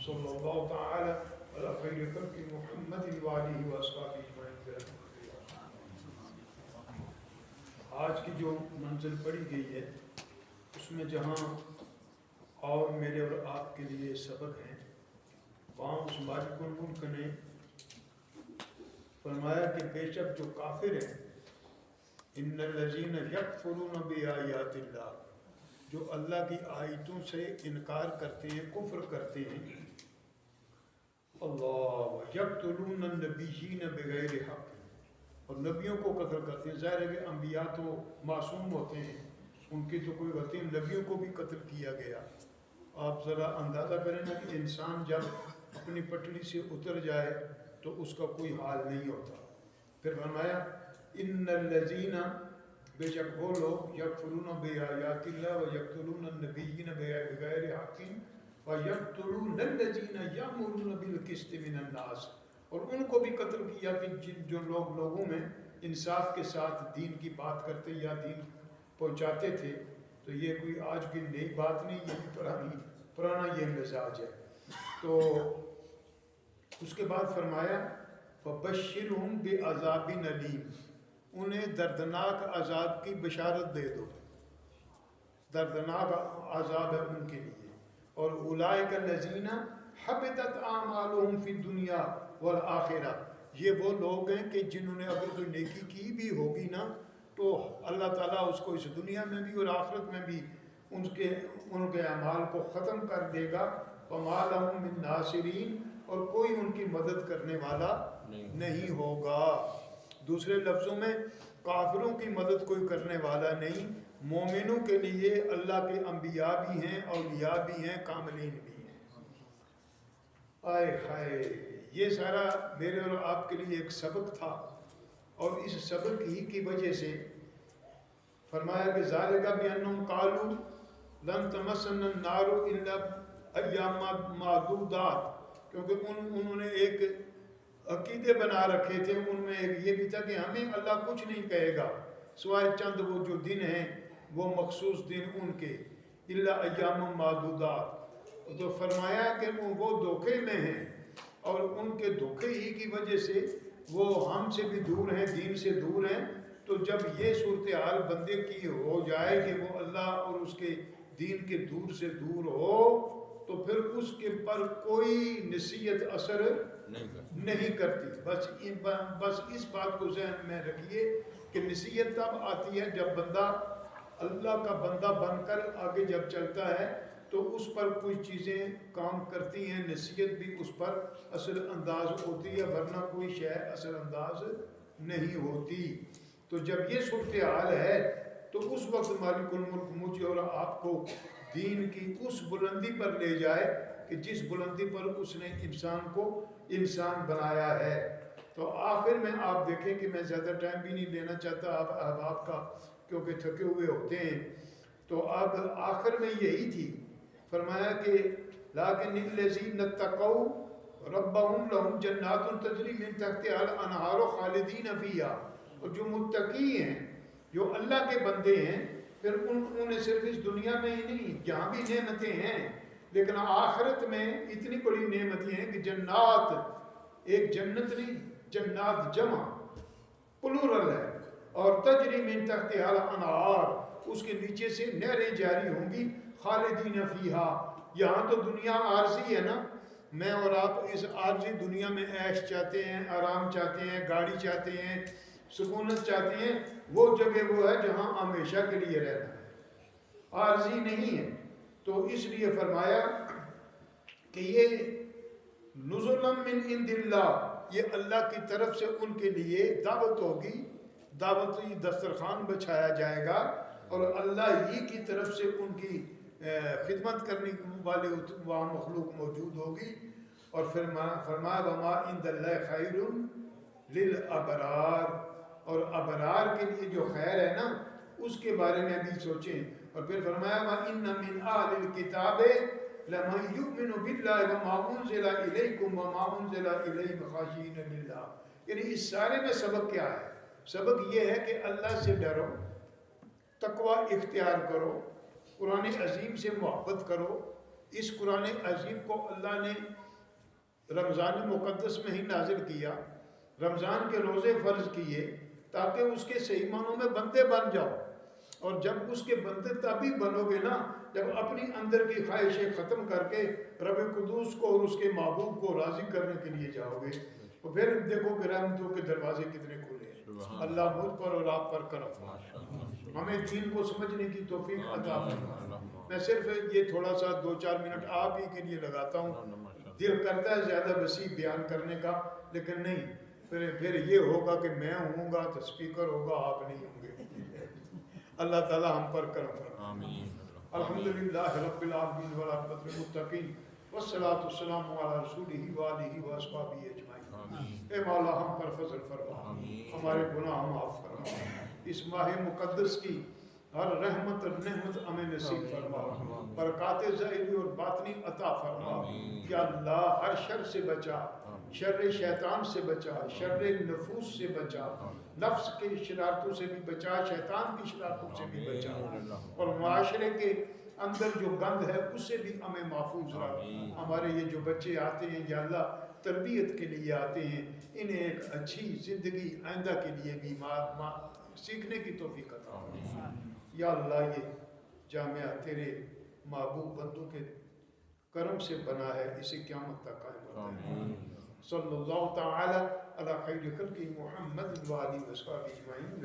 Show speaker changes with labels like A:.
A: صلی اللہ تعالی علی خیر خلق محمد وآلہ وصحبہ اجمعین۔ آج کی جو منزل پڑھی گئی ہے اس میں جہاں اور میرے اور آپ کے لیے سبق ہیں، وہاں اس مالک الملک نے فرمایا کہ بے شک جو کافر ہیں، ان الذین یکفرون بآیات اللہ، جو اللہ کی آیتوں سے انکار کرتے ہیں، کفر کرتے ہیں، اللہ یقتلون النبیین بغیر حق، اور نبیوں کو قتل کرتے ہیں۔ ظاہر ہے کہ انبیاء تو معصوم ہوتے ہیں، ان کی تو کوئی غلطی، نبیوں کو بھی قتل کیا گیا۔ آپ ذرا اندازہ کریں نا کہ انسان جب اپنی پٹڑی سے اتر جائے تو اس کا کوئی حال نہیں ہوتا۔ پھر فرمایا ان الذین، بے شک وہ لوگ، یکفرون بآیات اللہ ویقتلون النبیین بغیر حق ویقتلون الذین یأمرون بالقسط من الناس، اور ان کو بھی قتل کیا کہ جو لوگ لوگوں میں انصاف کے ساتھ دین کی بات کرتے یا دین پہنچاتے تھے۔ تو یہ کوئی آج کی نئی بات نہیں، یہ بھی پرانا یہ مزاج ہے۔ تو اس کے بعد فرمایا فبشرہم بعذاب علیم، انہیں دردناک عذاب کی بشارت دے دو، دردناک عذاب ہے ان کے لیے۔ اور اولئک الذین حبطت اعمالہم فی الدنیا والآخرہ، یہ وہ لوگ ہیں کہ جنہوں نے اگر کوئی نیکی کی بھی ہوگی نا تو اللہ تعالیٰ اس کو اس دنیا میں بھی اور آخرت میں بھی ان کے اعمال کو ختم کر دے گا۔ وما لہم من ناصرین، اور کوئی ان کی مدد کرنے والا نہیں ہوگا۔ دوسرے لفظوں میں کافروں کی مدد کوئی کرنے والا نہیں، مومنوں کے لیے اللہ کے انبیاء بھی ہیں، اولیاء بھی ہیں، کاملین بھی ہیں۔ آئے ہائے، یہ سارا میرے اور آپ کے لیے ایک سبق تھا، اور اس سبق ہی کی وجہ سے فرمایا کہ ذالک بانہم قالوا لن تمسنا النار الا ایاما معدودات، کیونکہ انہوں نے ایک عقیدے بنا رکھے تھے، ان میں ایک یہ بھی تھا کہ ہمیں اللہ کچھ نہیں کہے گا سوائے چند وہ جو دن ہیں، وہ مخصوص دن ان کے، الا ایام معدودات۔ تو فرمایا کہ وہ دھوکے میں ہیں، اور ان کے دھوکے ہی کی وجہ سے وہ ہم سے بھی دور ہیں، دین سے دور ہیں۔ تو جب یہ صورتحال بندے کی ہو جائے کہ وہ اللہ اور اس کے دین کے دور سے دور ہو، تو پھر اس کے پر کوئی نصیحت اثر نہیں کرتی۔ بس اس بات کو ذہن میں رکھیے کہ نصیحت تب آتی ہے جب بندہ اللہ کا بندہ بن کر آگے جب چلتا ہے تو اس پر کچھ چیزیں کام کرتی ہیں، نصیحت بھی اس پر اثر انداز ہوتی ہے، ورنہ کوئی شے اثر انداز نہیں ہوتی۔ تو جب یہ صورتحال ہے تو اس وقت مالک الملک مجھے اور آپ کو دین کی اس بلندی پر لے جائے کہ جس بلندی پر اس نے انسان کو انسان بنایا ہے۔ تو آخر میں آپ دیکھیں کہ میں زیادہ ٹائم بھی نہیں لینا چاہتا آپ احباب کا، کیونکہ تھکے ہوئے ہوتے ہیں۔ تو اب آخر میں یہی تھی، فرمایا کہ لیکن الذین اتقوا ربہم لہم جنات تجری من تحتہا الانہار خالدین فیہا، اور جو متقی ہیں، جو اللہ کے بندے ہیں، پھر انہیں صرف اس دنیا میں ہی نہیں، جہاں بھی نعمتیں ہیں، لیکن آخرت میں اتنی بڑی نعمتیں ہیں کہ جنات، ایک جنت نہیں، جنات جمع پلورل ہے، اور تجری من تحتہا الانہار، اس کے نیچے سے نہریں جاری ہوں گی، خالدین فیہا۔ یہاں تو دنیا عارضی ہے نا، میں اور آپ اس عارضی دنیا میں عیش چاہتے ہیں، آرام چاہتے ہیں، گاڑی چاہتے ہیں، سکونت چاہتے ہیں، وہ جگہ وہ ہے جہاں ہمیشہ کے لیے رہنا ہے، عارضی نہیں ہے۔ تو اس لیے فرمایا کہ یہ نزلا من عند اللہ، یہ اللہ کی طرف سے ان کے لیے دعوت ہوگی، دعوتی دسترخوان بچھایا جائے گا، اور اللہ ہی کی طرف سے ان کی خدمت کرنے والے وہاں مخلوق موجود ہوگی۔ اور پھر فرمایا وما عند اللہ خیر للابرار، اور ابرار کے لیے جو خیر ہے نا اس کے بارے میں بھی سوچیں۔ اور پھر فرمایا وَإِنَّ مِنْ أَهْلِ الْكِتَابِ لَمَنْ يُؤْمِنُ بِاللَّهِ وَمَا أُنزِلَ إِلَيْكُمْ وَمَا أُنزِلَ إِلَيْهِمْ خَاشِعِينَ لِلَّهِ، یعنی اس سارے میں سبق کیا ہے؟ سبق یہ ہے کہ اللہ سے ڈرو، تقوی اختیار کرو، قرآن عظیم سے محبت کرو، اس قرآن عظیم کو اللہ نے رمضان مقدس میں ہی نازل کیا، رمضان کے روزے فرض کیے تاکہ اس کے صحیح معنوں میں بندے بن جاؤ، اور جب اس کے بندے تبھی بنو گے نا جب اپنی اندر کی خواہشیں ختم کر کے رب قدوس کو اور اس کے محبوب کو راضی کرنے کے لیے جاؤ گے، تو پھر دیکھو کہ رحمتوں کے دروازے کتنے کھلے ہیں۔ اللہ مجھ پر اور آپ پر کرم فرمائے، ہمیں دین کو سمجھنے کی توفیق عطا فرمائے۔ میں صرف یہ تھوڑا سا 2-4 منٹ آپ ہی کے لیے لگاتا ہوں، دل کرتا ہے زیادہ وسیع بیان کرنے کا، لیکن نہیں، پھر یہ ہوگا کہ میں ہوں گا تو سپیکر ہوگا، آپ نہیں ہوں گے۔ اللہ تعالی ہم پر کرم فرمائے۔ الحمدللہ رب العالمین والعاقبۃ للمتقین والصلاۃ والسلام علی رسولہ وآلہ واصحابہ اجمعین۔ اے مولا ہم پر فضل فرما، ہمارے گناہ معاف فرما، اس ماہ مقدس کی ہر رحمت اور نعمت ہمیں نصیب فرما، برکات ظاہری اور باطنی عطا فرما۔ یا اللہ ہر شر سے بچا، شر شیطان سے بچا، شر نفوس سے بچا، نفس کی شرارتوں سے بھی بچا، شیطان کی شرارتوں سے بھی بچا، اور معاشرے کے اندر جو گند ہے اس سے بھی ہمیں محفوظ رکھ۔ ہمارے یہ جو بچے آتے ہیں یا اللہ تربیت کے لیے آتے ہیں، انہیں ایک اچھی زندگی آئندہ کے لیے بھی سیکھنے کی توفیق عطا فرما۔ یا اللہ یہ جامعہ تیرے محبوب بندوں کے کرم سے بنا ہے، اسے قیامت تک قائم رکھنا۔ صلی اللہ تعالی علی خیر خلقہ محمد وآلہ وصحبہ اجمعین۔